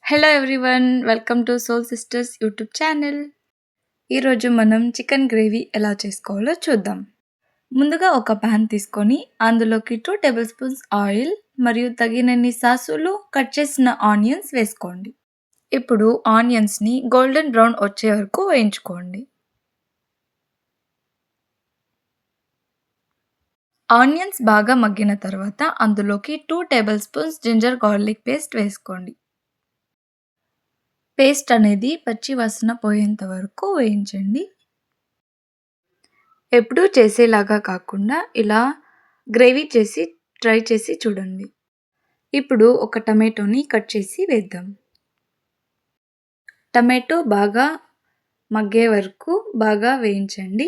Hello everyone, welcome to soul sisters YouTube channel. ఈరోజు మనం chicken gravy ఎలా చేసుకోవాలో చూద్దాం. ముందుగా ఒక ప్యాన్ తీసుకొని అందులోకి 2 టేబుల్ స్పూన్స్ ఆయిల్ మరియు తగినన్ని సాసులు, కట్ చేసిన ఆనియన్స్ వేసుకోండి. ఇప్పుడు ఆనియన్స్ని గోల్డెన్ బ్రౌన్ వచ్చే వరకు వేయించుకోండి. ఆనియన్స్ బాగా మగ్గిన తర్వాత అందులోకి 2 tablespoons ginger garlic paste వేసుకోండి. పేస్ట్ అనేది పచ్చి వాసన పోయేంత వరకు వేయించండి. ఎప్పుడూ చేసేలాగా కాకుండా ఇలా గ్రేవీ చేసి ట్రై చేసి చూడండి. ఇప్పుడు ఒక టమాటోని కట్ చేసి వేద్దాం. టమాటో బాగా మగ్గే వరకు బాగా వేయించండి.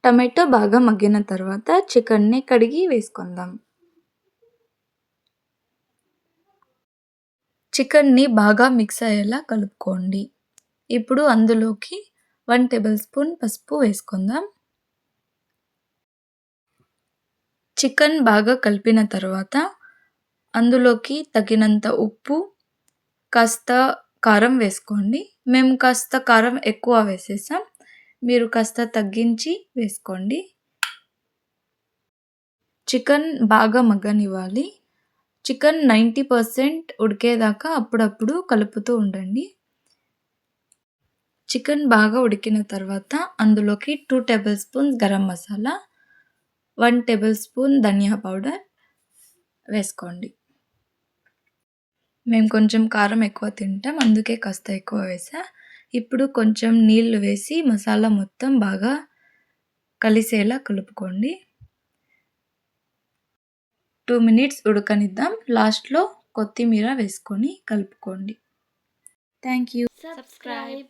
టమాటో బాగా మగ్గిన తర్వాత చికెన్ని కడిగి వేసుకుందాం. చికెన్ని బాగా మిక్స్ అయ్యేలా కలుపుకోండి. ఇప్పుడు అందులోకి 1 టేబుల్ స్పూన్ పసుపు వేసుకుందాం. చికెన్ బాగా కలిపిన తర్వాత అందులోకి తగినంత ఉప్పు, కాస్త కారం వేసుకోండి. మేము కాస్త కారం ఎక్కువ వేసేసాం, మీరు కాస్త తగ్గించి వేసుకోండి. చికెన్ బాగా మగ్గనివ్వాలి. చికెన్ 90% ఉడికేదాకా అప్పుడప్పుడు కలుపుతూ ఉండండి. చికెన్ బాగా ఉడికిన తర్వాత అందులోకి 2 tablespoons garam masala, 1 tablespoon ధనియా పౌడర్ వేసుకోండి. మేము కొంచెం కారం ఎక్కువ తింటాం, అందుకే కాస్త ఎక్కువ వేసా. ఇప్పుడు కొంచెం నీళ్లు వేసి మసాలా మొత్తం బాగా కలిసేలా కలుపుకోండి. 2 మినిట్స్ ఉడకనిద్దాం. లాస్ట్లో కొత్తిమీర వేసుకొని కలుపుకోండి. Thank you. Subscribe.